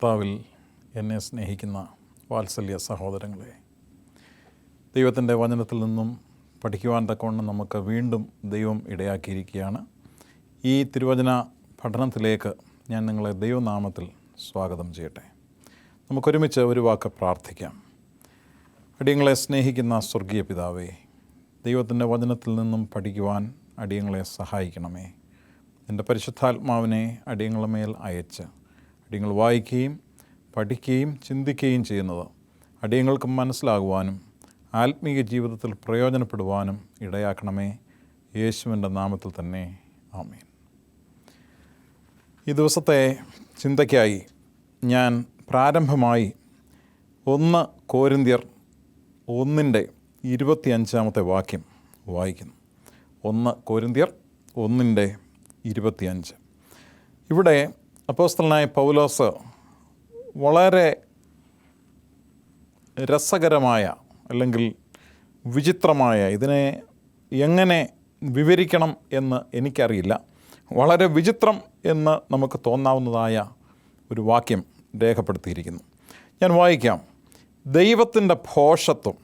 കർത്താവിൽ എന്നെ സ്നേഹിക്കുന്ന വാത്സല്യ സഹോദരങ്ങളെ, ദൈവത്തിൻ്റെ വചനത്തിൽ നിന്നും പഠിക്കുവാൻ തക്കവണ്ണം നമുക്ക് വീണ്ടും ദൈവം ഇടയാക്കിയിരിക്കുകയാണ്. ഈ തിരുവചന പഠനത്തിലേക്ക് ഞാൻ നിങ്ങളെ ദൈവനാമത്തിൽ സ്വാഗതം ചെയ്യട്ടെ. നമുക്കൊരുമിച്ച് ഒരു വാക്ക് പ്രാർത്ഥിക്കാം. അടിയങ്ങളെ സ്നേഹിക്കുന്ന സ്വർഗീയ പിതാവേ, ദൈവത്തിൻ്റെ വചനത്തിൽ നിന്നും പഠിക്കുവാൻ അടിയങ്ങളെ സഹായിക്കണമേ. എൻ്റെ പരിശുദ്ധാത്മാവിനെ അടിയങ്ങളുടെ മേൽ അയച്ച് അടിയങ്ങൾ വായിക്കുകയും പഠിക്കുകയും ചിന്തിക്കുകയും ചെയ്യുന്നത് അടിയങ്ങൾക്ക് മനസ്സിലാകുവാനും ആത്മീയ ജീവിതത്തിൽ പ്രയോജനപ്പെടുവാനും ഇടയാക്കണമേ. യേശുവിൻ്റെ നാമത്തിൽ തന്നെ ആമേൻ. ഈ ദിവസത്തെ ചിന്തയ്ക്കായി ഞാൻ പ്രാരംഭമായി 1 കൊരിന്ത്യർ 1:25 വാക്യം വായിക്കുന്നു. 1 കൊരിന്ത്യർ 1:25. ഇവിടെ അപ്പോസ്തലനായ പൗലോസ് വളരെ രസകരമായ അല്ലെങ്കിൽ വിചിത്രമായ, ഇതിനെ എങ്ങനെ വിവരിക്കണം എന്ന് എനിക്കറിയില്ല, വളരെ വിചിത്രം എന്ന് നമുക്ക് തോന്നാവുന്നതായ ഒരു വാക്യം രേഖപ്പെടുത്തിയിരിക്കുന്നു. ഞാൻ വായിക്കാം. ദൈവത്തിൻ്റെ ഭോഷത്വം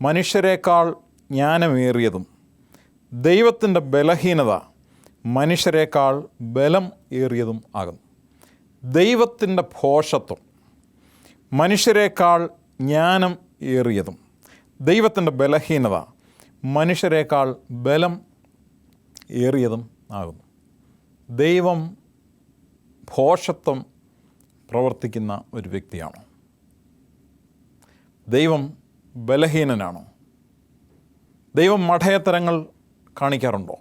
മനുഷ്യരെക്കാൾ ജ്ഞാനമേറിയതും ദൈവത്തിൻ്റെ ബലഹീനത മനുഷ്യരെക്കാൾ ബലം ഏറിയതും ആകുന്നു. ദൈവത്തിൻ്റെ ഭോഷത്വം മനുഷ്യരെക്കാൾ ജ്ഞാനം ഏറിയതും ദൈവത്തിൻ്റെ ബലഹീനത മനുഷ്യരെക്കാൾ ബലം ഏറിയതും ആകുന്നു. ദൈവം ഭോഷത്വം പ്രവർത്തിക്കുന്ന ഒരു വ്യക്തിയാണോ? ദൈവം ബലഹീനനാണോ? ദൈവം മഠയത്തരങ്ങൾ കാണിക്കാറുണ്ടോ?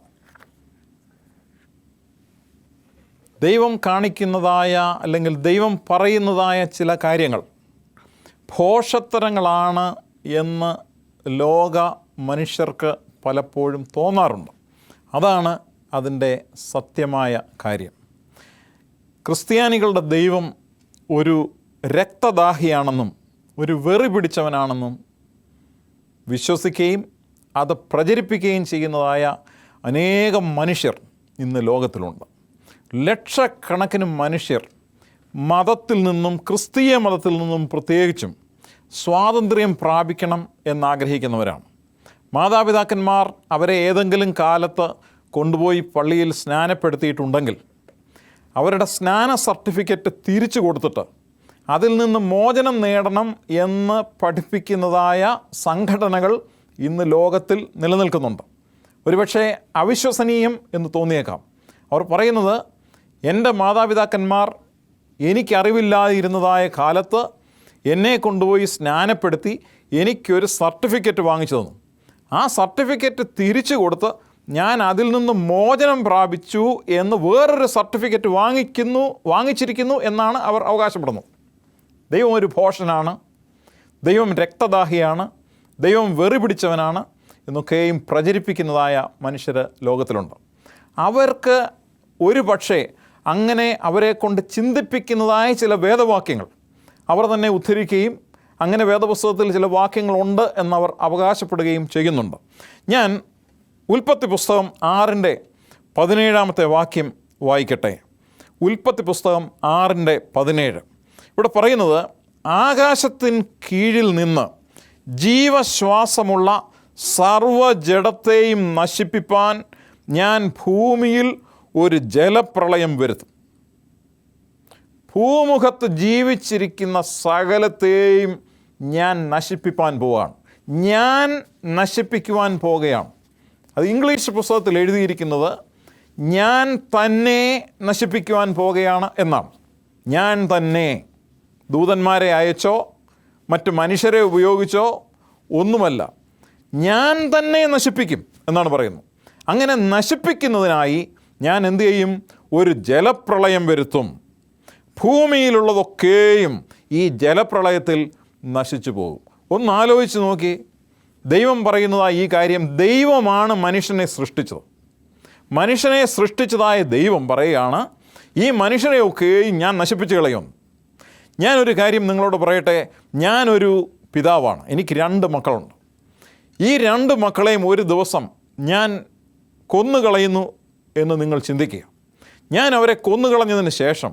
ദൈവം കാണിക്കുന്നതായ അല്ലെങ്കിൽ ദൈവം പറയുന്നതായ ചില കാര്യങ്ങൾ ഭോഷത്തരങ്ങളാണ് എന്ന് ലോക മനുഷ്യർക്ക് പലപ്പോഴും തോന്നാറുണ്ട്. അതാണ് അതിൻ്റെ സത്യമായ കാര്യം. ക്രിസ്ത്യാനികളുടെ ദൈവം ഒരു രക്തദാഹിയാണെന്നും ഒരു വെറി പിടിച്ചവനാണെന്നും വിശ്വസിക്കുകയും അത് പ്രചരിപ്പിക്കുകയും ചെയ്യുന്നതായ അനേകം മനുഷ്യർ ഇന്ന് ലോകത്തിലുണ്ട്. ലക്ഷക്കണക്കിന് മനുഷ്യർ മതത്തിൽ നിന്നും, ക്രിസ്തീയ മതത്തിൽ നിന്നും പ്രത്യേകിച്ചും സ്വാതന്ത്ര്യം പ്രാപിക്കണം എന്നാഗ്രഹിക്കുന്നവരാണ്. മാതാപിതാക്കന്മാർ അവരെ ഏതെങ്കിലും കാലത്ത് കൊണ്ടുപോയി പള്ളിയിൽ സ്നാനപ്പെടുത്തിയിട്ടുണ്ടെങ്കിൽ അവരുടെ സ്നാന സർട്ടിഫിക്കറ്റ് തിരിച്ചു കൊടുത്തിട്ട് അതിൽ നിന്ന് മോചനം നേടണം എന്ന് പഠിപ്പിക്കുന്നതായ സംഘടനകൾ ഇന്ന് ലോകത്തിൽ നിലനിൽക്കുന്നുണ്ട്. ഒരുപക്ഷെ അവിശ്വസനീയം എന്ന് തോന്നിയേക്കാം. അവർ പറയുന്നത്, എൻ്റെ മാതാപിതാക്കന്മാർ എനിക്കറിവില്ലാതിരുന്നതായ കാലത്ത് എന്നെ കൊണ്ടുപോയി സ്നാനപ്പെടുത്തി എനിക്കൊരു സർട്ടിഫിക്കറ്റ് വാങ്ങിച്ചു തന്നു. ആ സർട്ടിഫിക്കറ്റ് തിരിച്ചു കൊടുത്ത് ഞാൻ അതിൽ നിന്ന് മോചനം പ്രാപിച്ചു എന്ന് വേറൊരു സർട്ടിഫിക്കറ്റ് വാങ്ങിച്ചിരിക്കുന്നു എന്നാണ് അവർ അവകാശപ്പെടുന്നത്. ദൈവം ഒരു ഭോഷനാണ്, ദൈവം രക്തദാഹിയാണ്, ദൈവം വെറി പിടിച്ചവനാണ് എന്നൊക്കെയും പ്രചരിപ്പിക്കുന്നതായ മനുഷ്യർ ലോകത്തിലുണ്ട്. അവർക്ക് ഒരു പക്ഷേ അങ്ങനെ അവരെ കൊണ്ട് ചിന്തിപ്പിക്കുന്നതായ ചില വേദവാക്യങ്ങൾ അവർ തന്നെ ഉദ്ധരിക്കുകയും അങ്ങനെ വേദപുസ്തകത്തിൽ ചില വാക്യങ്ങളുണ്ട് എന്നവർ അവകാശപ്പെടുകയും ചെയ്യുന്നുണ്ട്. ഞാൻ ഉൽപ്പത്തി പുസ്തകം 6:17 വാക്യം വായിക്കട്ടെ. ഉൽപ്പത്തി പുസ്തകം 6:17. ഇവിടെ പറയുന്നത്, ആകാശത്തിന് കീഴിൽ നിന്ന് ജീവശ്വാസമുള്ള സർവ്വജഡത്തെയും നശിപ്പിപ്പാൻ ഞാൻ ഭൂമിയിൽ ഒരു ജലപ്രളയം വരുത്തും. ഭൂമുഖത്ത് ജീവിച്ചിരിക്കുന്ന സകലത്തെയും ഞാൻ നശിപ്പിപ്പാൻ പോവുകയാണ്. ഞാൻ നശിപ്പിക്കുവാൻ പോകുകയാണ്. അത് ഇംഗ്ലീഷ് പുസ്തകത്തിൽ എഴുതിയിരിക്കുന്നത് ഞാൻ തന്നെ നശിപ്പിക്കുവാൻ പോകുകയാണ് എന്നാണ്. ഞാൻ തന്നെ. ദൂതന്മാരെ അയച്ചോ മറ്റു മനുഷ്യരെ ഉപയോഗിച്ചോ ഒന്നുമല്ല, ഞാൻ തന്നെ നശിപ്പിക്കും എന്നാണ് പറയുന്നത്. അങ്ങനെ നശിപ്പിക്കുന്നതിനായി ഞാൻ എന്തു ചെയ്യും? ഒരു ജലപ്രളയം വരുത്തും. ഭൂമിയിലുള്ളതൊക്കെയും ഈ ജലപ്രളയത്തിൽ നശിച്ചു പോകും. ഒന്ന് ആലോചിച്ച് നോക്കി. ദൈവം പറയുന്നതായ ഈ കാര്യം, ദൈവമാണ് മനുഷ്യനെ സൃഷ്ടിച്ചത്. മനുഷ്യനെ സൃഷ്ടിച്ചതായ ദൈവം പറയുകയാണ്, ഈ മനുഷ്യനെയൊക്കെയും ഞാൻ നശിപ്പിച്ച് കളയുന്നു. ഞാനൊരു കാര്യം നിങ്ങളോട് പറയട്ടെ. ഞാനൊരു പിതാവാണ്. എനിക്ക് 2 മക്കളുണ്ട്. ഈ 2 മക്കളെയും ഒരു ദിവസം ഞാൻ കൊന്നുകളയുന്നു എന്ന് നിങ്ങൾ ചിന്തിക്കുക. ഞാൻ അവരെ കൊന്നുകളഞ്ഞതിന് ശേഷം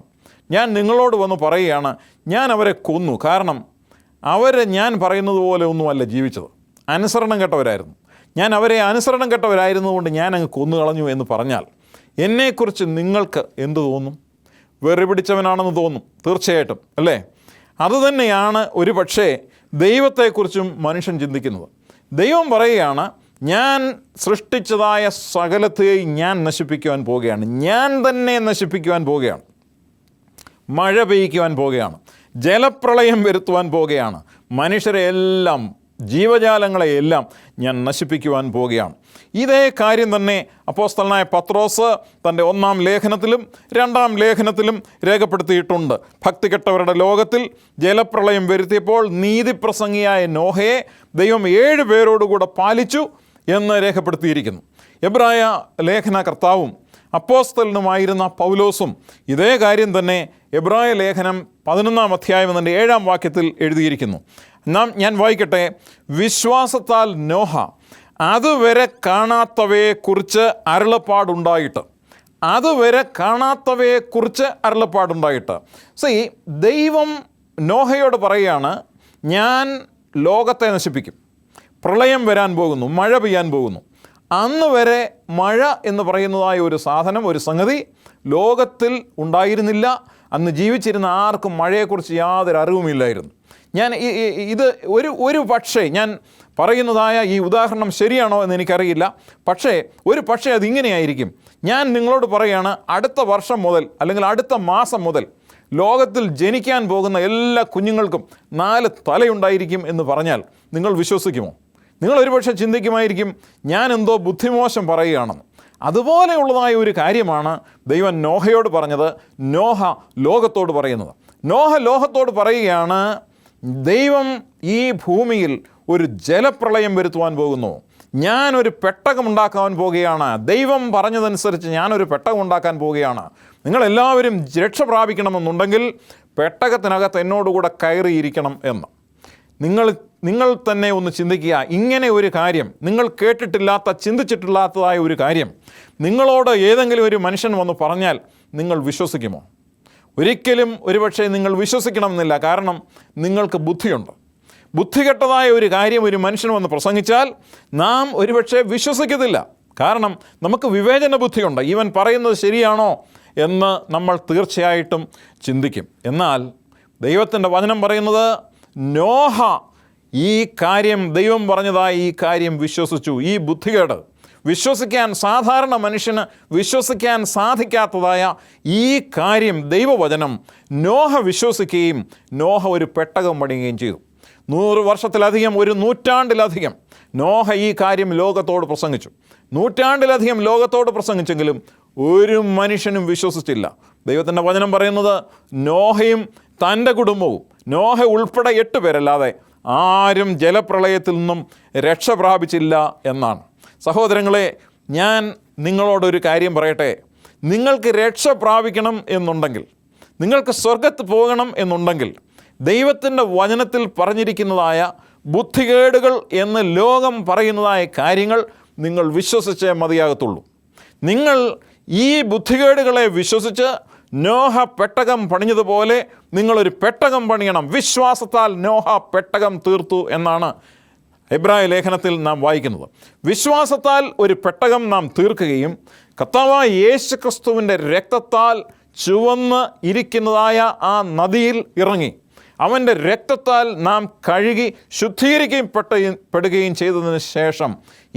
ഞാൻ നിങ്ങളോട് വന്ന് പറയുകയാണ്, ഞാൻ അവരെ കൊന്നു. കാരണം അവർ ഞാൻ പറയുന്നത് പോലെ ഒന്നുമല്ല ജീവിച്ചത്, അനുസരണം കെട്ടവരായിരുന്നു. ഞാൻ അവരെ അനുസരണം കെട്ടവരായിരുന്നതുകൊണ്ട് ഞാൻ അങ്ങ് കൊന്നു കളഞ്ഞു എന്ന് പറഞ്ഞാൽ എന്നെക്കുറിച്ച് നിങ്ങൾക്ക് എന്ത് തോന്നും? വെറി പിടിച്ചവനാണെന്ന് തോന്നും, തീർച്ചയായിട്ടും, അല്ലേ? അതുതന്നെയാണ് ഒരു പക്ഷേ ദൈവത്തെക്കുറിച്ചും മനുഷ്യൻ ചിന്തിക്കുന്നത്. ദൈവം പറയുകയാണ്, ഞാൻ സൃഷ്ടിച്ചതായ സകലത്തെയും ഞാൻ നശിപ്പിക്കുവാൻ പോവുകയാണ്, ഞാൻ തന്നെ നശിപ്പിക്കുവാൻ പോവുകയാണ്, മഴ പെയ്യ്ക്കുവാൻ പോവുകയാണ്, ജലപ്രളയം വരുത്തുവാൻ പോവുകയാണ്, മനുഷ്യരെ എല്ലാം, ജീവജാലങ്ങളെയെല്ലാം ഞാൻ നശിപ്പിക്കുവാൻ പോവുകയാണ്. ഇതേ കാര്യം തന്നെ അപ്പോസ്തലനായ പത്രോസ് തൻ്റെ 1-ാം ലേഖനത്തിലും 2-ാം ലേഖനത്തിലും രേഖപ്പെടുത്തിയിട്ടുണ്ട്. ഭക്തി കെട്ടവരുടെ ലോകത്തിൽ ജലപ്രളയം വരുത്തിയപ്പോൾ നീതിപ്രസംഗിയായ നോഹയെ ദൈവം 7 പേരോടുകൂടെ പാലിച്ചു എന്ന് രേഖപ്പെടുത്തിയിരിക്കുന്നു. എബ്രായ ലേഖന കർത്താവും അപ്പോസ്തലനുമായിരുന്ന പൗലോസും ഇതേ കാര്യം തന്നെ എബ്രായ ലേഖനം 11-ാം അധ്യായം അതിൻ്റെ 7-ാം വാക്യത്തിൽ എഴുതിയിരിക്കുന്നു. ഞാൻ വായിക്കട്ടെ. വിശ്വാസത്താൽ നോഹ അതുവരെ കാണാത്തവയെക്കുറിച്ച് അരുളപ്പാടുണ്ടായിട്ട്, അതുവരെ കാണാത്തവയെക്കുറിച്ച് അരുളപ്പാടുണ്ടായിട്ട്. ദൈവം നോഹയോട് പറയുകയാണ്, ഞാൻ ലോകത്തെ നശിപ്പിക്കും, പ്രളയം വരാൻ പോകുന്നു, മഴ പെയ്യാൻ പോകുന്നു. അന്ന് വരെ മഴ എന്ന് പറയുന്നതായ ഒരു സാധനം, ഒരു സംഗതി ലോകത്തിൽ ഉണ്ടായിരുന്നില്ല. അന്ന് ജീവിച്ചിരുന്ന ആർക്കും മഴയെക്കുറിച്ച് യാതൊരു അറിവുമില്ലായിരുന്നു. ഞാൻ ഇത് ഒരു പക്ഷേ ഞാൻ പറയുന്നതായ ഈ ഉദാഹരണം ശരിയാണോ എന്ന് എനിക്കറിയില്ല. ഒരു പക്ഷേ അതിങ്ങനെയായിരിക്കും. ഞാൻ നിങ്ങളോട് പറയുകയാണ്, അടുത്ത വർഷം മുതൽ അല്ലെങ്കിൽ അടുത്ത മാസം മുതൽ ലോകത്തിൽ ജനിക്കാൻ പോകുന്ന എല്ലാ കുഞ്ഞുങ്ങൾക്കും 4 തലയുണ്ടായിരിക്കും എന്ന് പറഞ്ഞാൽ നിങ്ങൾ വിശ്വസിക്കുമോ? നിങ്ങൾ ഒരുപക്ഷെ ചിന്തിക്കുമായിരിക്കും, ഞാൻ എന്തോ ബുദ്ധിമോശം പറയുകയാണെന്ന്. അതുപോലെയുള്ളതായ ഒരു കാര്യമാണ് ദൈവം നോഹയോട് പറഞ്ഞത്, നോഹ ലോകത്തോട് പറയുന്നത്. നോഹ ലോകത്തോട് പറയുകയാണ്, ദൈവം ഈ ഭൂമിയിൽ ഒരു ജലപ്രളയം വരുത്തുവാൻ പോകുന്നു, ഞാനൊരു പെട്ടകമുണ്ടാക്കാൻ പോവുകയാണ്, ദൈവം പറഞ്ഞതനുസരിച്ച് ഞാനൊരു പെട്ടകമുണ്ടാക്കാൻ പോവുകയാണ്, നിങ്ങളെല്ലാവരും രക്ഷ പ്രാപിക്കണമെന്നുണ്ടെങ്കിൽ പെട്ടകത്തിനകത്ത് എന്നോടുകൂടെ കയറിയിരിക്കണം എന്ന്. നിങ്ങൾ തന്നെ ഒന്ന് ചിന്തിക്കുക. ഇങ്ങനെ ഒരു കാര്യം, നിങ്ങൾ കേട്ടിട്ടില്ലാത്ത, ചിന്തിച്ചിട്ടില്ലാത്തതായ ഒരു കാര്യം നിങ്ങളോട് ഏതെങ്കിലും ഒരു മനുഷ്യൻ വന്ന് പറഞ്ഞാൽ നിങ്ങൾ വിശ്വസിക്കുമോ? ഒരിക്കലും ഒരുപക്ഷെ നിങ്ങൾ വിശ്വസിക്കണമെന്നില്ല. കാരണം നിങ്ങൾക്ക് ബുദ്ധിയുണ്ട്. ബുദ്ധികെട്ടതായ ഒരു കാര്യം ഒരു മനുഷ്യൻ വന്ന് പ്രസംഗിച്ചാൽ നാം ഒരുപക്ഷെ വിശ്വസിക്കത്തില്ല. കാരണം നമുക്ക് വിവേചന ബുദ്ധിയുണ്ട്. ഇവൻ പറയുന്നത് ശരിയാണോ എന്ന് നമ്മൾ തീർച്ചയായിട്ടും ചിന്തിക്കും. എന്നാൽ ദൈവത്തിൻ്റെ വചനം പറയുന്നത്, നോഹ ഈ കാര്യം, ദൈവം പറഞ്ഞതായി ഈ കാര്യം വിശ്വസിച്ചു. ഈ ബുദ്ധികേട്, വിശ്വസിക്കാൻ, സാധാരണ മനുഷ്യന് വിശ്വസിക്കാൻ സാധിക്കാത്തതായ ഈ കാര്യം, ദൈവവചനം നോഹ വിശ്വസിക്കുകയും നോഹ ഒരു പെട്ടകം പണിയുകയും ചെയ്തു. 100 വർഷത്തിലധികം, ഒരു നൂറ്റാണ്ടിലധികം നോഹ ഈ കാര്യം ലോകത്തോട് പ്രസംഗിച്ചു. നൂറ്റാണ്ടിലധികം ലോകത്തോട് പ്രസംഗിച്ചെങ്കിലും ഒരു മനുഷ്യനും വിശ്വസിച്ചില്ല. ദൈവത്തിൻ്റെ വചനം പറയുന്നത്, നോഹയും തൻ്റെ കുടുംബവും, നോഹ ഉൾപ്പെടെ 8 പേരല്ലാതെ ആരും ജലപ്രളയത്തിൽ നിന്നും രക്ഷ പ്രാപിച്ചില്ല എന്നാണ്. സഹോദരങ്ങളെ, ഞാൻ നിങ്ങളോടൊരു കാര്യം പറയട്ടെ. നിങ്ങൾക്ക് രക്ഷ പ്രാപിക്കണം എന്നുണ്ടെങ്കിൽ, നിങ്ങൾക്ക് സ്വർഗത്ത് പോകണം എന്നുണ്ടെങ്കിൽ, ദൈവത്തിൻ്റെ വചനത്തിൽ പറഞ്ഞിരിക്കുന്നതായ ബുദ്ധികേടുകൾ എന്ന് ലോകം പറയുന്നതായ കാര്യങ്ങൾ നിങ്ങൾ വിശ്വസിച്ചേ മതിയാകത്തുള്ളൂ. നിങ്ങൾ ഈ ബുദ്ധികേടുകളെ വിശ്വസിച്ച് നോഹ പെട്ടകം പണിഞ്ഞതുപോലെ നിങ്ങളൊരു പെട്ടകം പണിയണം. വിശ്വാസത്താൽ നോഹ പെട്ടകം തീർത്തു എന്നാണ് എബ്രായ ലേഖനത്തിൽ നാം വായിക്കുന്നത്. വിശ്വാസത്താൽ ഒരു പെട്ടകം നാം തീർക്കുകയും കർത്താവായ യേശുക്രിസ്തുവിൻ്റെ രക്തത്താൽ ചുവന്ന് ഇരിക്കുന്നതായ ആ നദിയിൽ ഇറങ്ങി അവൻ്റെ രക്തത്താൽ നാം കഴുകി ശുദ്ധീകരിക്കപ്പെടുകയും ചെയ്തതിന് ശേഷം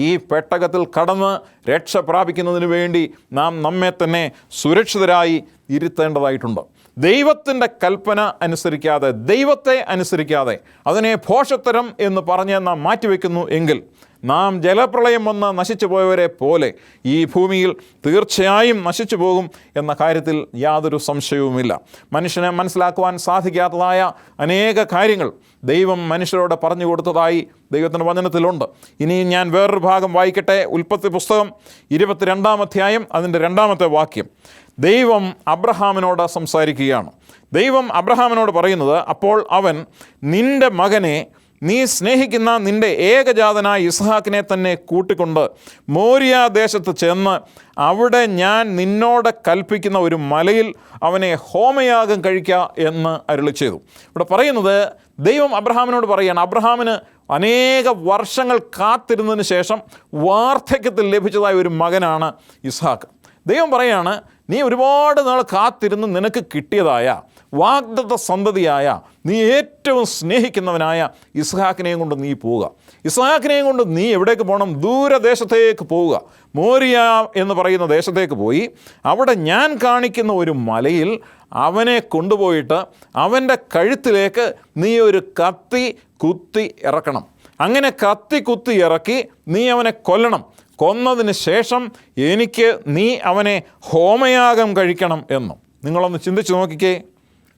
ഈ പെട്ടകത്തിൽ കടന്ന് രക്ഷ പ്രാപിക്കുന്നതിന് വേണ്ടി നാം നമ്മെ തന്നെ സുരക്ഷിതരായി ഇരുത്തേണ്ടതായിട്ടുണ്ട്. ദൈവത്തിൻ്റെ കൽപ്പന അനുസരിക്കാതെ, ദൈവത്തെ അനുസരിക്കാതെ, അതിനെ ഭോഷത്തരം എന്ന് പറഞ്ഞ് നാം മാറ്റിവെക്കുന്നു എങ്കിൽ നാം ജലപ്രളയം വന്ന് നശിച്ചു പോയവരെ പോലെ ഈ ഭൂമിയിൽ തീർച്ചയായും നശിച്ചു പോകും എന്ന കാര്യത്തിൽ യാതൊരു സംശയവുമില്ല. മനുഷ്യനെ മനസ്സിലാക്കുവാൻ സാധിക്കാത്തതായ അനേക കാര്യങ്ങൾ ദൈവം മനുഷ്യരോട് പറഞ്ഞു കൊടുത്തതായി ദൈവത്തിൻ്റെ വചനത്തിലുണ്ട്. ഇനിയും ഞാൻ വേറൊരു ഭാഗം വായിക്കട്ടെ. ഉൽപ്പത്തി പുസ്തകം 22-ാം അധ്യായം അതിൻ്റെ 2-ാമത്തെ വാക്യം. ദൈവം അബ്രഹാമിനോട് സംസാരിക്കുകയാണ്. ദൈവം അബ്രഹാമിനോട് പറയുന്നത്, അപ്പോൾ അവൻ നിൻ്റെ മകനെ നീ സ്നേഹിക്കുന്ന നിൻ്റെ ഏകജാതനായ ഇസ്ഹാക്കിനെ തന്നെ കൂട്ടിക്കൊണ്ട് മോരിയ ദേശത്ത് ചെന്ന് അവിടെ ഞാൻ നിന്നോട് കൽപ്പിക്കുന്ന ഒരു മലയിൽ അവനെ ഹോമയാഗം കഴിക്കുക എന്ന് അരുളി ചെയ്തു. ഇവിടെ പറയുന്നത് ദൈവം അബ്രഹാമിനോട് പറയുകയാണ്. അബ്രഹാമിന് അനേക വർഷങ്ങൾ കാത്തിരുന്നതിന് ശേഷം വാർദ്ധക്യത്തിൽ ലഭിച്ചതായ ഒരു മകനാണ് ഇസ്ഹാക്ക്. ദൈവം പറയുകയാണ്, നീ ഒരുപാട് നാൾ കാത്തിരുന്ന് നിനക്ക് കിട്ടിയതായ വാഗ്ദത്ത സന്തതിയായ നീ ഏറ്റവും സ്നേഹിക്കുന്നവനായ ഇസ്ഹാക്കിനെയും കൊണ്ട് നീ പോവുക. ഇസ്ഹാക്കിനെയും കൊണ്ട് നീ എവിടേക്ക് പോകണം? ദൂരദേശത്തേക്ക് പോവുക. മോരിയ എന്ന് പറയുന്ന ദേശത്തേക്ക് പോയി അവിടെ ഞാൻ കാണിക്കുന്ന ഒരു മലയിൽ അവനെ കൊണ്ടുപോയിട്ട് അവൻ്റെ കഴുത്തിലേക്ക് നീ ഒരു കത്തി കുത്തി ഇറക്കണം. അങ്ങനെ കത്തി കുത്തി ഇറക്കി നീ അവനെ കൊല്ലണം. കൊന്നതിന് ശേഷം എനിക്ക് നീ അവനെ ഹോമയാഗം കഴിക്കണം എന്നും. നിങ്ങളൊന്ന് ചിന്തിച്ച് നോക്കിക്കേ.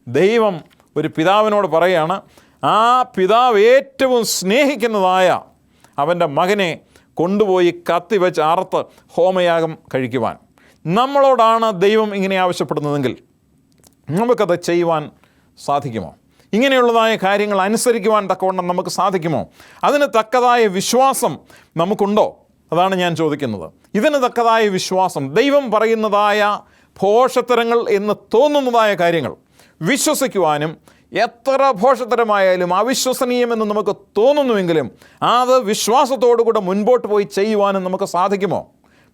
ദൈവം ഒരു പിതാവിനോട് പറയുകയാണ്, ആ പിതാവ് ഏറ്റവും സ്നേഹിക്കുന്നതായ അവൻ്റെ മകനെ കൊണ്ടുപോയി കത്തി വെച്ച് അറുത്ത് ഹോമയാഗം കഴിക്കുവാൻ. നമ്മളോടാണ് ദൈവം ഇങ്ങനെ ആവശ്യപ്പെടുന്നതെങ്കിൽ നമുക്കത് ചെയ്യുവാൻ സാധിക്കുമോ? ഇങ്ങനെയുള്ളതായ കാര്യങ്ങൾ അനുസരിക്കുവാൻ തക്കവണ്ണം നമുക്ക് സാധിക്കുമോ? അതിന് തക്കതായ വിശ്വാസം നമുക്കുണ്ടോ? അതാണ് ഞാൻ ചോദിക്കുന്നത്. ഇതിന് തക്കതായ വിശ്വാസം, ദൈവം പറയുന്നതായ ഭോഷത്തരങ്ങൾ എന്ന് തോന്നുന്നതായ കാര്യങ്ങൾ വിശ്വസിക്കുവാനും, എത്ര ഭോഷത്തരമായാലും അവിശ്വസനീയമെന്ന് നമുക്ക് തോന്നുന്നുവെങ്കിലും അത് വിശ്വാസത്തോടു കൂടെ മുൻപോട്ട് പോയി ചെയ്യുവാനും നമുക്ക് സാധിക്കുമോ?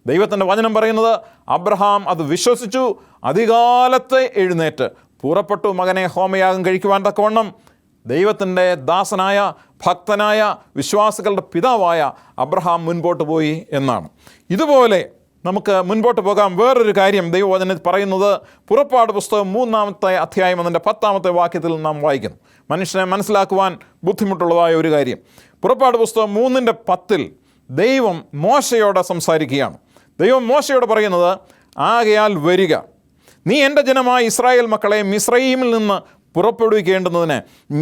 ദൈവത്തിൻ്റെ വചനം പറയുന്നത് അബ്രഹാം അത് വിശ്വസിച്ചു, അതികാലത്ത് എഴുന്നേറ്റ് പുറപ്പെട്ടു മകനെ ഹോമയാഗം കഴിക്കുവാൻ തക്കവണ്ണം. ദൈവത്തിൻ്റെ ദാസനായ ഭക്തനായ വിശ്വാസികളുടെ പിതാവായ അബ്രഹാം മുൻപോട്ട് പോയി എന്നാണ്. ഇതുപോലെ നമുക്ക് മുൻപോട്ട് പോകാം. വേറൊരു കാര്യം ദൈവവചനം പറയുന്നത് പുറപ്പാട് പുസ്തകം 3-ാമത്തെ അധ്യായം അതിൻ്റെ 10-ാമത്തെ വാക്യത്തിൽ നാം വായിക്കുന്നു. മനുഷ്യനെ മനസ്സിലാക്കുവാൻ ബുദ്ധിമുട്ടുള്ളതായ ഒരു കാര്യം. പുറപ്പാട് പുസ്തകം 3:10 ദൈവം മോശയോട് സംസാരിക്കുകയാണ്. ദൈവം മോശയോട് പറയുന്നത്, ആകയാൽ വരിക, നീ എൻ്റെ ജനമായ ഇസ്രായേൽ മക്കളെ മിസ്രയീമിൽ നിന്ന് പുറപ്പെടുവിക്കേണ്ടുന്നതിന്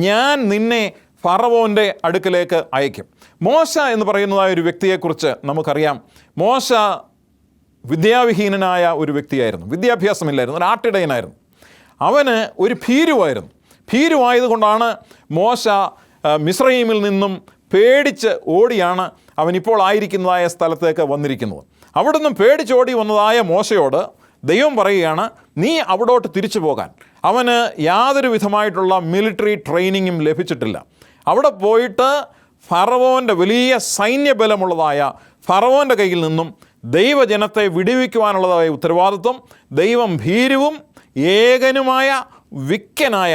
ഞാൻ നിന്നെ ഫറവോൻ്റെ അടുക്കലേക്ക് അയക്കും. മോശ എന്ന് പറയുന്നതായ ഒരു വ്യക്തിയെക്കുറിച്ച് നമുക്കറിയാം. മോശ വിദ്യാവിഹീനനായ ഒരു വ്യക്തിയായിരുന്നു. വിദ്യാഭ്യാസമില്ലായിരുന്നു. ഒരു ആട്ടിടയനായിരുന്നു. അവന് ഒരു ഭീരുവായിരുന്നു. ഭീരുവായതുകൊണ്ടാണ് മോശ മിസ്രയീമിൽ നിന്നും പേടിച്ച് ഓടിയാണ് അവനിപ്പോൾ ആയിരിക്കുന്നതായ സ്ഥലത്തേക്ക് വന്നിരിക്കുന്നത്. അവിടെ നിന്നും പേടിച്ചോടി വന്നതായ മോശയോട് ദൈവം പറയുകയാണ്, നീ അവിടോട്ട് തിരിച്ചു പോകാൻ. അവന് യാതൊരു വിധമായിട്ടുള്ള മിലിറ്ററി ട്രെയിനിങ്ങും ലഭിച്ചിട്ടില്ല. അവിടെ പോയിട്ട് ഫറവോൻ്റെ വലിയ സൈന്യബലമുള്ളതായ ഫറവോൻ്റെ കയ്യിൽ നിന്നും ദൈവജനത്തെ വിടുവിക്കുവാനുള്ളതായ ഉത്തരവാദിത്വം ദൈവം ഭീരുവും ഏകനുമായ വിക്കനായ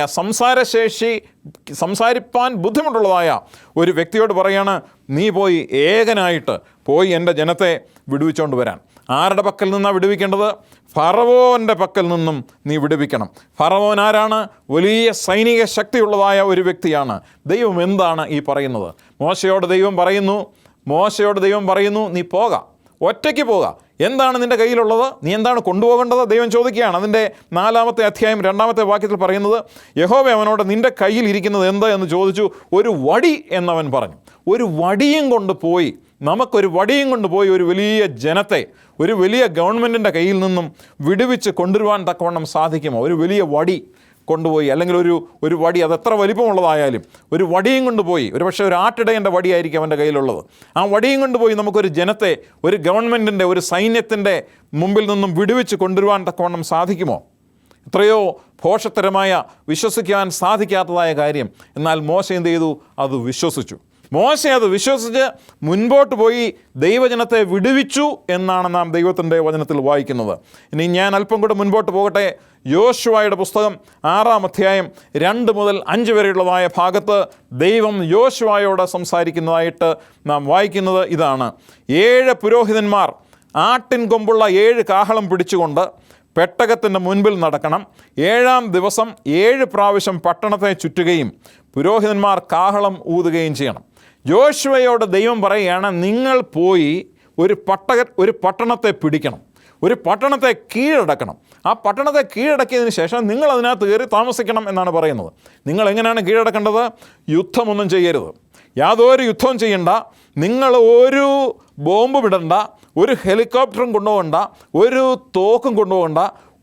സംസാരിപ്പാൻ ബുദ്ധിമുട്ടുള്ളതായ ഒരു വ്യക്തിയോട് പറയാണ്, നീ പോയി ഏകനായിട്ട് പോയി എൻ്റെ ജനത്തെ വിടുവിച്ചുകൊണ്ട് വരാൻ. ആരുടെ പക്കൽ നിന്നാണ് വിടുവിക്കേണ്ടത്? ഫറവോൻ്റെ പക്കൽ നിന്നും നീ വിടുവിക്കണം. ഫറവോൻ ആരാണ്? വലിയ സൈനിക ശക്തിയുള്ളതായ ഒരു വ്യക്തിയാണ്. ദൈവം എന്താണ് ഈ പറയുന്നത്? മോശയോട് ദൈവം പറയുന്നു നീ പോകാം, ഒറ്റയ്ക്ക് പോകാം. എന്താണ് നിൻ്റെ കയ്യിലുള്ളത്? നീ എന്താണ് കൊണ്ടുപോകേണ്ടത്? ദൈവം ചോദിക്കുകയാണ്. അതിൻ്റെ 4-ാമത്തെ അധ്യായം 2-ാമത്തെ വാക്യത്തിൽ പറയുന്നത്, യഹോവ അവനോട് നിൻ്റെ കയ്യിൽ ഇരിക്കുന്നത് എന്ത് എന്ന് ചോദിച്ചു. ഒരു വടി എന്നവൻ പറഞ്ഞു. ഒരു വടിയും കൊണ്ട് പോയി, നമുക്കൊരു വടിയും കൊണ്ട് പോയി ഒരു വലിയ ജനത്തെ ഒരു വലിയ ഗവൺമെൻറ്റിൻ്റെ കയ്യിൽ നിന്നും വിടുവിച്ച് കൊണ്ടുവരുവാൻ തക്കവണ്ണം സാധിക്കുമോ? ഒരു വലിയ വടി കൊണ്ടുപോയി, അല്ലെങ്കിൽ ഒരു വടി, അത് എത്ര വലിപ്പമുള്ളതായാലും ഒരു വടിയും കൊണ്ടുപോയി, ഒരു പക്ഷേ ഒരു ആട്ടിടയൻ്റെ വടിയായിരിക്കും അവൻ്റെ കയ്യിലുള്ളത്. ആ വടിയും കൊണ്ടുപോയി നമുക്കൊരു ജനത്തെ ഒരു ഗവൺമെൻറ്റിൻ്റെ ഒരു സൈന്യത്തിൻ്റെ മുമ്പിൽ നിന്നും വിടുവിച്ച് കൊണ്ടുവരുവാൻ തക്കവണ്ണം സാധിക്കുമോ? എത്രയോ ഭോഷത്തരമായ വിശ്വസിക്കാൻ സാധിക്കാത്തതായ കാര്യം. എന്നാൽ മോശ എന്ത് ചെയ്തു? അത് വിശ്വസിച്ചു. മോശ അത് വിശ്വസിച്ച് മുൻപോട്ട് പോയി ദൈവജനത്തെ വിടുവിച്ചു എന്നാണ് നാം ദൈവത്തിൻ്റെ വചനത്തിൽ വായിക്കുന്നത്. ഇനി ഞാൻ അല്പം കൂടെ മുൻപോട്ട് പോകട്ടെ. യോശുവയുടെ പുസ്തകം 6-ാം അധ്യായം 2 മുതൽ 5 വരെയുള്ളതായ ഭാഗത്ത് ദൈവം യോശുവയോട് സംസാരിക്കുന്നതായിട്ട് നാം വായിക്കുന്നത് ഇതാണ്. 7 പുരോഹിതന്മാർ ആട്ടിൻ കൊമ്പുള്ള 7 കാഹളം പിടിച്ചുകൊണ്ട് പെട്ടകത്തിൻ്റെ മുൻപിൽ നടക്കണം. 7-ാം ദിവസം 7 പ്രാവശ്യം പട്ടണത്തെ ചുറ്റുകയും പുരോഹിതന്മാർ കാഹളം ഊതുകയും ചെയ്യണം. യോശുവയോട് ദൈവം പറയുകയാണ്, നിങ്ങൾ പോയി ഒരു പട്ടണത്തെ പിടിക്കണം, ഒരു പട്ടണത്തെ കീഴടക്കണം. ആ പട്ടണത്തെ കീഴടക്കിയതിന് ശേഷം നിങ്ങൾ അതിനകത്ത് കയറി താമസിക്കണം എന്നാണ് പറയുന്നത്. നിങ്ങൾ എങ്ങനെയാണ് കീഴടക്കേണ്ടത്? യുദ്ധമൊന്നും ചെയ്യരുത്, യാതൊരു യുദ്ധവും ചെയ്യണ്ട, നിങ്ങൾ ഒരു ബോംബും ഇടണ്ട, ഒരു ഹെലികോപ്റ്ററും കൊണ്ടുപോകണ്ട, ഒരു തോക്കും കൊണ്ടുപോകണ്ട,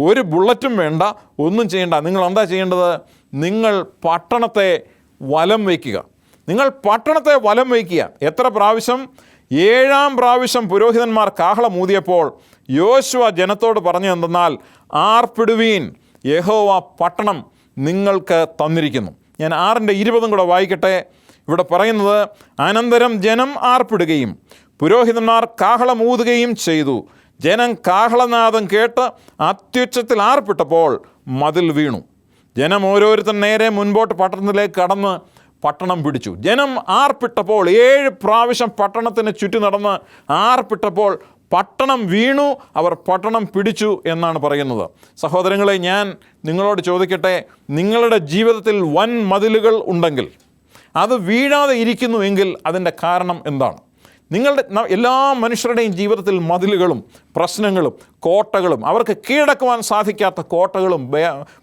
ഒരു ബുള്ളറ്റും വേണ്ട, ഒന്നും ചെയ്യണ്ട. നിങ്ങൾ എന്താ ചെയ്യേണ്ടത്? നിങ്ങൾ പട്ടണത്തെ വലം വയ്ക്കുക. നിങ്ങൾ പട്ടണത്തെ വലം വയ്ക്കുക. എത്ര പ്രാവശ്യം? 7-ാം പ്രാവശ്യം പുരോഹിതന്മാർ കാഹളമൂതിയപ്പോൾ യോശുവ ജനത്തോട് പറഞ്ഞു എന്തെന്നാൽ, ആർപ്പിടുവീൻ, യഹോവ പട്ടണം നിങ്ങൾക്ക് തന്നിരിക്കുന്നു. ഞാൻ 6:20 കൂടെ വായിക്കട്ടെ. ഇവിടെ പറയുന്നത്, അനന്തരം ജനം ആർപ്പിടുകയും പുരോഹിതന്മാർ കാഹളമൂതുകയും ചെയ്തു. ജനം കാഹളനാദം കേട്ട് അത്യുച്ചത്തിൽ ആർപ്പിട്ടപ്പോൾ മതിൽ വീണു. ജനം ഓരോരുത്തർ നേരെ മുൻപോട്ട് പട്ടണത്തിലേക്ക് കടന്ന് പട്ടണം പിടിച്ചു. ജനം ആർപ്പിട്ടപ്പോൾ 7 പ്രാവശ്യം പട്ടണത്തിന് ചുറ്റി നടന്ന് ആർപ്പിട്ടപ്പോൾ പട്ടണം വീണു, അവർ പട്ടണം പിടിച്ചു എന്നാണ് പറയുന്നത്. സഹോദരങ്ങളെ, ഞാൻ നിങ്ങളോട് ചോദിക്കട്ടെ, നിങ്ങളുടെ ജീവിതത്തിൽ വൻ മതിലുകൾ ഉണ്ടെങ്കിൽ, അത് വീഴാതെ ഇരിക്കുന്നുവെങ്കിൽ അതിൻ്റെ കാരണം എന്താണ്? നിങ്ങളുടെ എല്ലാ മനുഷ്യരുടെയും ജീവിതത്തിൽ മതിലുകളും പ്രശ്നങ്ങളും കോട്ടകളും, അവർക്ക് കീഴടക്കുവാൻ സാധിക്കാത്ത കോട്ടകളും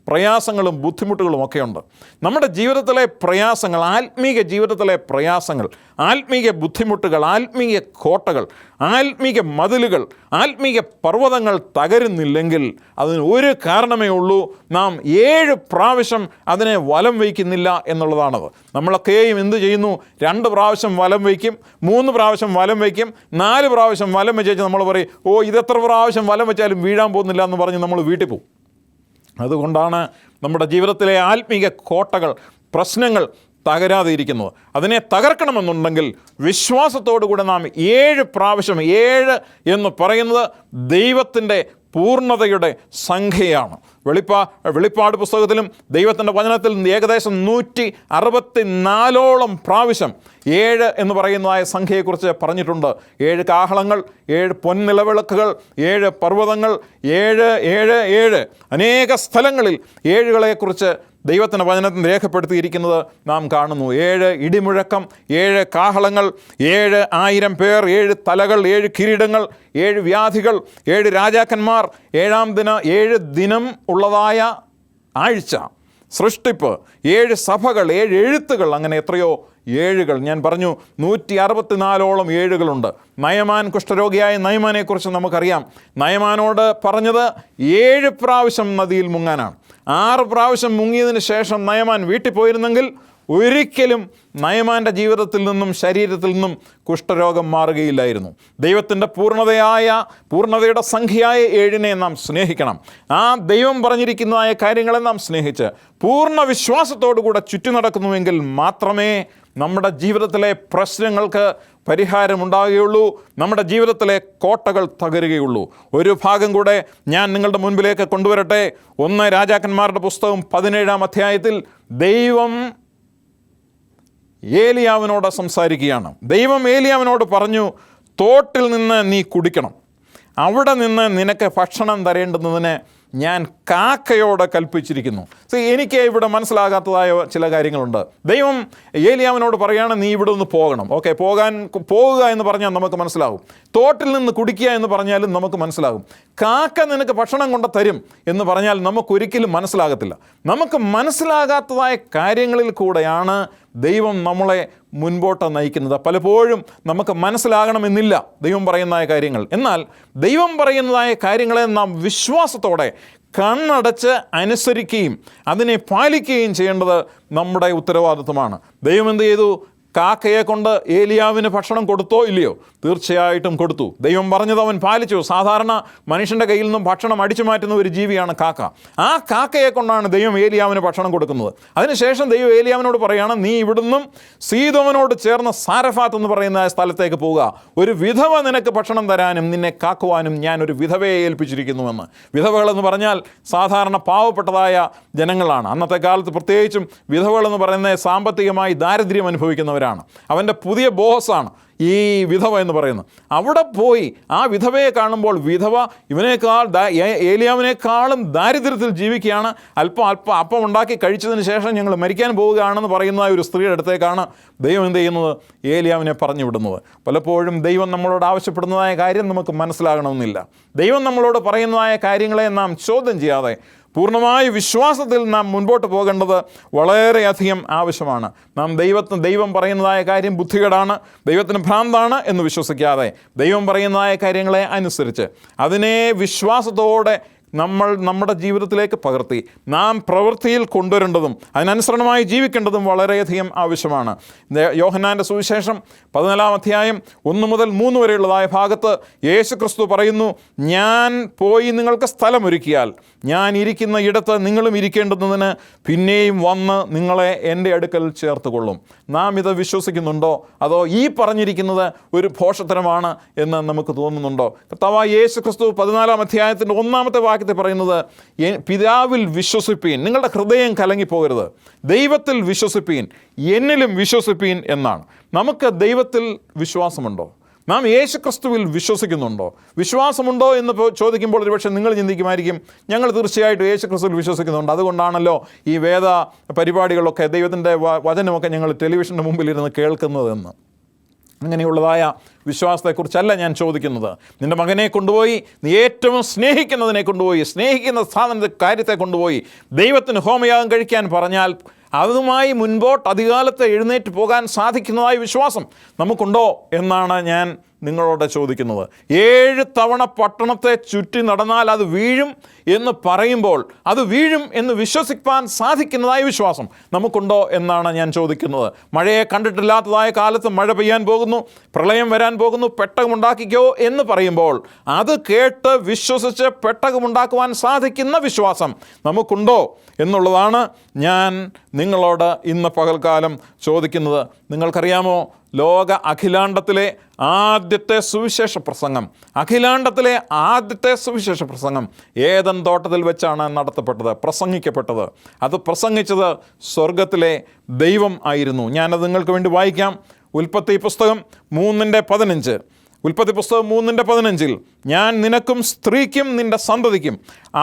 പ്രയാസങ്ങളും ബുദ്ധിമുട്ടുകളും ഒക്കെയുണ്ട്. നമ്മുടെ ജീവിതത്തിലെ പ്രയാസങ്ങൾ, ആത്മീക ജീവിതത്തിലെ പ്രയാസങ്ങൾ, ആത്മീക ബുദ്ധിമുട്ടുകൾ, ആത്മീയ കോട്ടകൾ, ആത്മീക മതിലുകൾ, ആത്മീക പർവ്വതങ്ങൾ തകരുന്നില്ലെങ്കിൽ അതിന് ഒരു കാരണമേ ഉള്ളൂ, നാം 7 പ്രാവശ്യം അതിനെ വലം വയ്ക്കുന്നില്ല എന്നുള്ളതാണത്. നമ്മളൊക്കെയും എന്ത് ചെയ്യുന്നു? 2 പ്രാവശ്യം വലം വയ്ക്കും, 3 പ്രാവശ്യം വലം വയ്ക്കും, 4 പ്രാവശ്യം വലം വെച്ച് നമ്മൾ പറയും, ഓ ഇതെത്ര പ്രാവശ്യം വലം വെച്ചാലും വീഴാൻ പോകുന്നില്ല എന്ന് പറഞ്ഞ് നമ്മൾ വീട്ടിൽ പോകും. അതുകൊണ്ടാണ് നമ്മുടെ ജീവിതത്തിലെ ആത്മീക കോട്ടകൾ, പ്രശ്നങ്ങൾ തകരാതെ ഇരിക്കുന്നത്. അതിനെ തകർക്കണമെന്നുണ്ടെങ്കിൽ വിശ്വാസത്തോടു കൂടെ നാം 7 പ്രാവശ്യം, 7 എന്ന് പറയുന്നത് ദൈവത്തിൻ്റെ പൂർണ്ണതയുടെ സംഖ്യയാണ്. വെളിപ്പാട് പുസ്തകത്തിലും ദൈവത്തിൻ്റെ വചനത്തിൽ ഏകദേശം 164ഓളം പ്രാവശ്യം 7 എന്ന് പറയുന്നതായ സംഖ്യയെക്കുറിച്ച് പറഞ്ഞിട്ടുണ്ട്. 7 കാഹളങ്ങൾ, 7 പൊൻനിലവിളക്കുകൾ, 7 പർവ്വതങ്ങൾ, 7 7 7 അനേക സ്ഥലങ്ങളിൽ 7കളെക്കുറിച്ച് ദൈവത്തിൻ്റെ വചനത്തിൽ രേഖപ്പെടുത്തിയിരിക്കുന്നത് നാം കാണുന്നു. 7 ഇടിമുഴക്കം, 7 കാഹളങ്ങൾ, 7,000 പേർ, 7 തലകൾ, 7 കിരീടങ്ങൾ, 7 വ്യാധികൾ, 7 രാജാക്കന്മാർ, 7 ദിനം ഉള്ളതായ ആഴ്ച, സൃഷ്ടിപ്പ്, 7 സഭകൾ, 7 എഴുത്തുകൾ, അങ്ങനെ എത്രയോ 7കൾ. ഞാൻ പറഞ്ഞു 164ഓളം 7കളുണ്ട്. നയമാൻ, കുഷ്ഠരോഗിയായ നയമാനെക്കുറിച്ച് നമുക്കറിയാം. നയമാനോട് പറഞ്ഞത് 7 പ്രാവശ്യം നദിയിൽ മുങ്ങാനാണ്. 6 പ്രാവശ്യം മുങ്ങിയതിന് ശേഷം നയമാൻ വീട്ടിൽ പോയിരുന്നെങ്കിൽ ഒരിക്കലും നയമാൻ്റെ ജീവിതത്തിൽ നിന്നും ശരീരത്തിൽ നിന്നും കുഷ്ഠരോഗം മാറുകയില്ലായിരുന്നു. ദൈവത്തിൻ്റെ പൂർണ്ണതയുടെ സംഖ്യയായ 7നെ നാം സ്നേഹിക്കണം. ആ ദൈവം പറഞ്ഞിരിക്കുന്നതായ കാര്യങ്ങളെ നാം സ്നേഹിച്ച് പൂർണ്ണ വിശ്വാസത്തോടുകൂടെ ചുറ്റി നടക്കുന്നുവെങ്കിൽ മാത്രമേ നമ്മുടെ ജീവിതത്തിലെ പ്രശ്നങ്ങൾക്ക് പരിഹാരമുണ്ടാകുകയുള്ളൂ, നമ്മുടെ ജീവിതത്തിലെ കോട്ടകൾ തകരുകയുള്ളൂ. ഒരു ഭാഗം കൂടെ ഞാൻ നിങ്ങളുടെ മുൻപിലേക്ക് കൊണ്ടുവരട്ടെ. 1 രാജാക്കന്മാരുടെ പുസ്തകം 17-ാം അധ്യായത്തിൽ ദൈവം ഏലിയാവിനോട് സംസാരിക്കുകയാണ്. ദൈവം ഏലിയാവിനോട് പറഞ്ഞു, തോട്ടിൽ നിന്ന് നീ കുടിക്കണം, അവിടെ നിന്ന് നിനക്ക് ഭക്ഷണം തരേണ്ടുന്നതിന് ഞാൻ കാക്കയോട് കൽപ്പിച്ചിരിക്കുന്നു. എനിക്ക് ഇവിടെ മനസ്സിലാകാത്തതായ ചില കാര്യങ്ങളുണ്ട്. ദൈവം ഏലിയാവിനോട് പറയുകയാണ്, നീ ഇവിടെ നിന്ന് പോകണം. ഓക്കെ, പോകുക എന്ന് പറഞ്ഞാൽ നമുക്ക് മനസ്സിലാകും. തോട്ടിൽ നിന്ന് കുടിക്കുക എന്ന് പറഞ്ഞാലും നമുക്ക് മനസ്സിലാകും. കാക്ക നിനക്ക് ഭക്ഷണം കൊണ്ട് തരും എന്ന് പറഞ്ഞാൽ നമുക്കൊരിക്കലും മനസ്സിലാകത്തില്ല. നമുക്ക് മനസ്സിലാകാത്തതായ കാര്യങ്ങളിൽ കൂടെയാണ് ദൈവം നമ്മളെ മുൻപോട്ട് നയിക്കുന്നത്. പലപ്പോഴും നമുക്ക് മനസ്സിലാകണമെന്നില്ല ദൈവം പറയുന്നതായ കാര്യങ്ങൾ. എന്നാൽ ദൈവം പറയുന്നതായ കാര്യങ്ങളെ നാം വിശ്വാസത്തോടെ കണ്ണടച്ച് അനുസരിക്കുകയും അതിനെ പാലിക്കുകയും ചെയ്യേണ്ടത് നമ്മുടെ ഉത്തരവാദിത്വമാണ്. ദൈവം എന്ത് ചെയ്തു? കാക്കയെ കൊണ്ട് ഏലിയാവിന് ഭക്ഷണം കൊടുത്തോ ഇല്ലയോ? തീർച്ചയായിട്ടും കൊടുത്തു. ദൈവം പറഞ്ഞത് അവൻ പാലിച്ചു. സാധാരണ മനുഷ്യൻ്റെ കയ്യിൽ നിന്നും ഭക്ഷണം അടിച്ചു മാറ്റുന്ന ഒരു ജീവിയാണ് കാക്ക. ആ കാക്കയെ കൊണ്ടാണ് ദൈവം ഏലിയാവിന് ഭക്ഷണം കൊടുക്കുന്നത്. അതിനുശേഷം ദൈവം ഏലിയാവിനോട് പറയുകയാണ്, നീ ഇവിടുന്നും സീദോനോട് ചേർന്ന സാരഫാത്ത് എന്ന് പറയുന്ന സ്ഥലത്തേക്ക് പോവുക. ഒരു വിധവ നിനക്ക് ഭക്ഷണം തരാനും നിന്നെ കാക്കുവാനും ഞാൻ ഒരു വിധവയെ ഏൽപ്പിച്ചിരിക്കുന്നുവെന്ന്. വിധവകളെന്ന് പറഞ്ഞാൽ സാധാരണ പാവപ്പെട്ടതായ ജനങ്ങളാണ്. അന്നത്തെ കാലത്ത് പ്രത്യേകിച്ചും വിധവകളെന്ന് പറയുന്നത് സാമ്പത്തികമായി ദാരിദ്ര്യം അനുഭവിക്കുന്നവരാണ്. അവൻ്റെ പുതിയ ബോസാണ് ഈ വിധവ എന്ന് പറയുന്നത്. അവിടെ പോയി ആ വിധവയെ കാണുമ്പോൾ വിധവ ഏലിയാവിനേക്കാളും ദാരിദ്ര്യത്തിൽ ജീവിക്കുകയാണ്. അല്പം അപ്പം ഉണ്ടാക്കി കഴിച്ചതിന് ശേഷം ഞങ്ങൾ മരിക്കാൻ പോവുകയാണെന്ന് പറയുന്ന ഒരു സ്ത്രീയുടെ അടുത്തേക്കാണ് ദൈവം എന്ത് ചെയ്യുന്നത്? ഏലിയാവിനെ പറഞ്ഞു വിടുന്നത്. പലപ്പോഴും ദൈവം നമ്മളോട് ആവശ്യപ്പെടുന്നതായ കാര്യം നമുക്ക് മനസ്സിലാകണമെന്നില്ല. ദൈവം നമ്മളോട് പറയുന്നതായ കാര്യങ്ങളെ നാം ചോദ്യം ചെയ്യാതെ പൂർണ്ണമായ വിശ്വാസത്തിൽ നാം മുൻപോട്ട് പോകേണ്ടത് വളരെയധികം ആവശ്യമാണ്. നാം ദൈവം പറയുന്നതായ കാര്യം ബുദ്ധികേടാണ്, ദൈവത്തിന് ഭ്രാന്താണ് എന്ന് വിശ്വസിക്കാതെ ദൈവം പറയുന്നതായ കാര്യങ്ങളെ അനുസരിച്ച് അതിനെ വിശ്വാസത്തോടെ നമ്മുടെ ജീവിതത്തിലേക്ക് പകർത്തി നാം പ്രവൃത്തിയിൽ കൊണ്ടുവരേണ്ടതും അതിനനുസരണമായി ജീവിക്കേണ്ടതും വളരെയധികം ആവശ്യമാണ്. യോഹന്നാൻ്റെ സുവിശേഷം 14 അധ്യായം 1 മുതൽ 3 വരെയുള്ളതായ ഭാഗത്ത് യേശു ക്രിസ്തു പറയുന്നു, ഞാൻ പോയി നിങ്ങൾക്ക് സ്ഥലമൊരുക്കിയാൽ ഞാൻ ഇരിക്കുന്ന ഇടത്ത് നിങ്ങളും ഇരിക്കേണ്ടതിന് പിന്നെയും വന്ന് നിങ്ങളെ എൻ്റെ അടുക്കൽ ചേർത്തുകൊള്ളും. നാം ഇത് വിശ്വസിക്കുന്നുണ്ടോ? അതോ ഈ പറഞ്ഞിരിക്കുന്നത് ഒരു ഭോഷത്തരമാണ് എന്ന് നമുക്ക് തോന്നുന്നുണ്ടോ? കർത്താവായ യേശു ക്രിസ്തു 14 അധ്യായത്തിൻ്റെ 1-ാമത്തെ വാക്യത്തിൽ പറയുന്നത്, പിതാവിൽ വിശ്വസിപ്പീൻ, നിങ്ങളുടെ ഹൃദയം കലങ്ങിപ്പോകരുത്, ദൈവത്തിൽ വിശ്വസിപ്പീൻ, എന്നിലും വിശ്വസിപ്പീൻ എന്നാണ്. നമുക്ക് ദൈവത്തിൽ വിശ്വാസമുണ്ടോ? നാം യേശു ക്രിസ്തുവിൽ വിശ്വസിക്കുന്നുണ്ടോ? വിശ്വാസമുണ്ടോ എന്ന് ചോദിക്കുമ്പോൾ ഒരുപക്ഷെ നിങ്ങൾ ചിന്തിക്കുമായിരിക്കും, ഞങ്ങൾ തീർച്ചയായിട്ടും യേശു ക്രിസ്തുവിൽ വിശ്വസിക്കുന്നുണ്ട്, അതുകൊണ്ടാണല്ലോ ഈ വേദ പരിപാടികളൊക്കെ, ദൈവത്തിൻ്റെ വചനമൊക്കെ ഞങ്ങൾ ടെലിവിഷൻ്റെ മുമ്പിലിരുന്ന് കേൾക്കുന്നതെന്ന്. അങ്ങനെയുള്ളതായ വിശ്വാസത്തെക്കുറിച്ചല്ല ഞാൻ ചോദിക്കുന്നത്. നിൻ്റെ മകനെ കൊണ്ടുപോയി, നീ ഏറ്റവും സ്നേഹിക്കുന്നതിനെ കൊണ്ടുപോയി, സ്നേഹിക്കുന്ന സാധനത്തെ കാര്യത്തെ കൊണ്ടുപോയി ദൈവത്തിന് ഹോമയാഗം കഴിക്കാൻ പറഞ്ഞാൽ അതുമായി മുൻപോട്ട് അധികാലത്ത് എഴുന്നേറ്റ് പോകാൻ സാധിക്കുന്നതായ വിശ്വാസം നമുക്കുണ്ടോ എന്നാണ് ഞാൻ നിങ്ങളോട് ചോദിക്കുന്നത്. 7 തവണ പട്ടണത്തെ ചുറ്റി നടന്നാൽ അത് വീഴും എന്ന് പറയുമ്പോൾ അത് വീഴും എന്ന് വിശ്വസിക്കാൻ സാധിക്കുന്നതായ വിശ്വാസം നമുക്കുണ്ടോ എന്നാണ് ഞാൻ ചോദിക്കുന്നത്. മഴയെ കണ്ടിട്ടില്ലാത്തതായ കാലത്ത് മഴ പെയ്യാൻ പോകുന്നു, പ്രളയം വരാൻ പോകുന്നു, പെട്ടകമുണ്ടാക്കിക്കോ എന്ന് പറയുമ്പോൾ അത് കേട്ട് വിശ്വസിച്ച് പെട്ടകമുണ്ടാക്കുവാൻ സാധിക്കുന്ന വിശ്വാസം നമുക്കുണ്ടോ എന്നുള്ളതാണ് ഞാൻ നിങ്ങളോട് ഇന്ന് പകൽക്കാലം ചോദിക്കുന്നത്. നിങ്ങൾക്കറിയാമോ, ലോക അഖിലാണ്ടത്തിലെ ആദ്യത്തെ സുവിശേഷ പ്രസംഗം, അഖിലാണ്ടത്തിലെ ആദ്യത്തെ സുവിശേഷ പ്രസംഗം ഏദൻ തോട്ടത്തിൽ വെച്ചാണ് നടത്തപ്പെട്ടത്, പ്രസംഗിക്കപ്പെട്ടത്. അത് പ്രസംഗിച്ചത് സ്വർഗത്തിലെ ദൈവം ആയിരുന്നു. ഞാനത് നിങ്ങൾക്ക് വേണ്ടി വായിക്കാം. ഉൽപ്പത്തി പുസ്തകം 3:15. ഉൽപ്പത്തി പുസ്തകം 3:15 ഞാൻ നിനക്കും സ്ത്രീക്കും നിൻ്റെ സന്തതിക്കും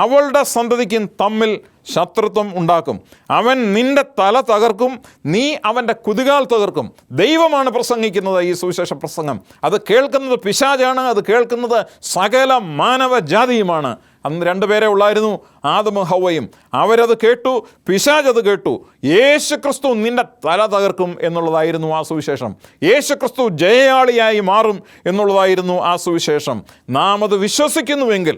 അവളുടെ സന്തതിക്കും തമ്മിൽ ശത്രുത്വം ഉണ്ടാക്കും, അവൻ നിൻ്റെ തല തകർക്കും, നീ അവൻ്റെ കുതികാൽ തകർക്കും. ദൈവമാണ് പ്രസംഗിക്കുന്നത് ഈ സുവിശേഷ പ്രസംഗം. അത് കേൾക്കുന്നത് പിശാചാണ്, അത് കേൾക്കുന്നത് സകല മാനവജാതിയുമാണ്. അന്ന് 2 പേരെ ഉള്ളായിരുന്നു, ആദമും ഹവ്വയും. അവരത് കേട്ടു, പിശാചത് കേട്ടു. യേശു ക്രിസ്തു നിൻ്റെ തല തകർക്കും എന്നുള്ളതായിരുന്നു ആ സുവിശേഷം. യേശു ക്രിസ്തു ജയാളിയായി മാറും എന്നുള്ളതായിരുന്നു ആ സുവിശേഷം. നാം അത് വിശ്വസിക്കുന്നുവെങ്കിൽ,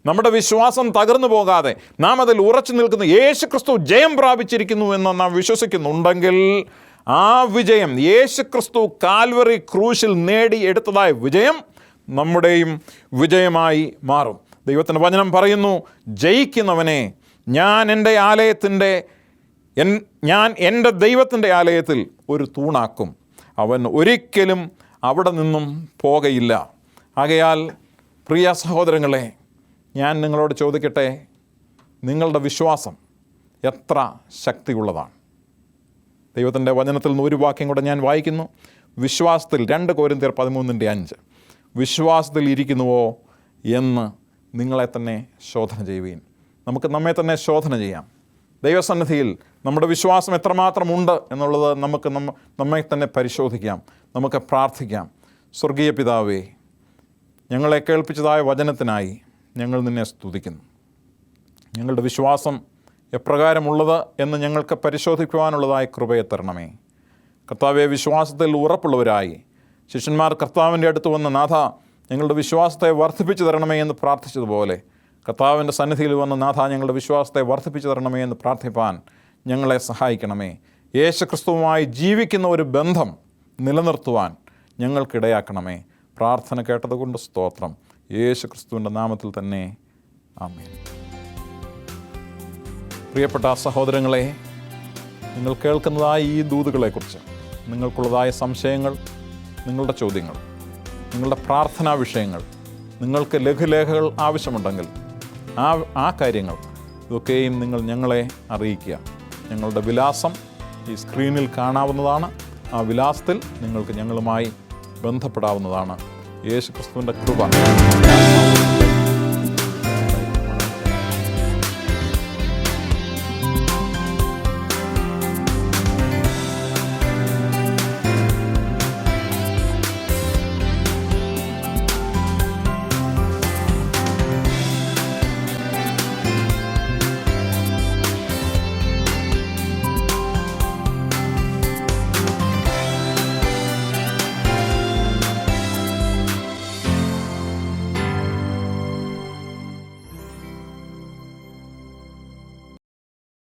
നമ്മുടെ വിശ്വാസം തകർന്നു പോകാതെ നാം അതിൽ ഉറച്ചു നിൽക്കുന്നു, യേശു ക്രിസ്തു ജയം പ്രാപിച്ചിരിക്കുന്നു എന്ന് നാം വിശ്വസിക്കുന്നുണ്ടെങ്കിൽ, ആ വിജയം യേശു ക്രിസ്തു കാൽവറി ക്രൂശിൽ നേടിയെടുത്തതായ വിജയം നമ്മുടെയും വിജയമായി മാറും. ദൈവത്തിൻ്റെ വചനം പറയുന്നു, ജയിക്കുന്നവനെ ഞാൻ എൻ്റെ ദൈവത്തിൻ്റെ ആലയത്തിൽ ഒരു തൂണാക്കും, അവൻ ഒരിക്കലും അവിടെ നിന്നും പോകയില്ല. ആകയാൽ പ്രിയ സഹോദരങ്ങളെ, ഞാൻ നിങ്ങളോട് ചോദിക്കട്ടെ, നിങ്ങളുടെ വിശ്വാസം എത്ര ശക്തിയുള്ളതാണ്? ദൈവത്തിൻ്റെ വചനത്തിൽ നിന്ന് ഒരു വാക്യം കൂടെ ഞാൻ വായിക്കുന്നു. വിശ്വാസത്തിൽ 2 കൊരിന്ത്യർ 13:5 വിശ്വാസത്തിൽ ഇരിക്കുന്നുവോ എന്ന് നിങ്ങളെ തന്നെ ശോധന ചെയ്യുവീൻ. നമുക്ക് നമ്മെ തന്നെ ശോധന ചെയ്യാം. ദൈവസന്നിധിയിൽ നമ്മുടെ വിശ്വാസം എത്രമാത്രം ഉണ്ട് എന്നുള്ളത് നമുക്ക് നമ്മെ തന്നെ പരിശോധിക്കാം. നമുക്ക് പ്രാർത്ഥിക്കാം. സ്വർഗീയ പിതാവേ, ഞങ്ങളെ കേൾപ്പിച്ചതായ വചനത്തിനായി ഞങ്ങൾ നിന്നെ സ്തുതിക്കുന്നു. ഞങ്ങളുടെ വിശ്വാസം എപ്രകാരമുള്ളത് എന്ന് ഞങ്ങൾക്ക് പരിശോധിക്കുവാനുള്ളതായ കൃപയെ തരണമേ. കർത്താവെ, വിശ്വാസത്തിൽ ഉറപ്പുള്ളവരായി ശിഷ്യന്മാർ കർത്താവിൻ്റെ അടുത്ത് വന്ന നാഥ, ഞങ്ങളുടെ വിശ്വാസത്തെ വർദ്ധിപ്പിച്ചു തരണമേ എന്ന് പ്രാർത്ഥിച്ചതുപോലെ കർത്താവിൻ്റെ സന്നിധിയിൽ വന്ന നാഥ, ഞങ്ങളുടെ വിശ്വാസത്തെ വർദ്ധിപ്പിച്ചു തരണമേ എന്ന് പ്രാർത്ഥിപ്പാൻ ഞങ്ങളെ സഹായിക്കണമേ. യേശു ക്രിസ്തുവുമായി ജീവിക്കുന്ന ഒരു ബന്ധം നിലനിർത്തുവാൻ ഞങ്ങൾക്കിടയാക്കണമേ. പ്രാർത്ഥന കേട്ടതുകൊണ്ട് സ്തോത്രം. യേശു ക്രിസ്തുവിൻ്റെ നാമത്തിൽ തന്നെ ആമേൻ. പ്രിയപ്പെട്ട സഹോദരങ്ങളെ, നിങ്ങൾ കേൾക്കുന്നതായ ഈ ദൂതുകളെക്കുറിച്ച് നിങ്ങൾക്കുള്ളതായ സംശയങ്ങൾ, നിങ്ങളുടെ ചോദ്യങ്ങൾ, നിങ്ങളുടെ പ്രാർത്ഥനാ വിഷയങ്ങൾ, നിങ്ങൾക്ക് ലഘുലേഖകൾ ആവശ്യമുണ്ടെങ്കിൽ ആ കാര്യങ്ങൾ ഇതൊക്കെയും നിങ്ങൾ ഞങ്ങളെ അറിയിക്കുക. ഞങ്ങളുടെ വിലാസം ഈ സ്ക്രീനിൽ കാണാവുന്നതാണ്. ആ വിലാസത്തിൽ നിങ്ങൾക്ക് ഞങ്ങളുമായി ബന്ധപ്പെടാവുന്നതാണ്. യേശു ക്രിസ്തുവിൻ്റെ കൃപ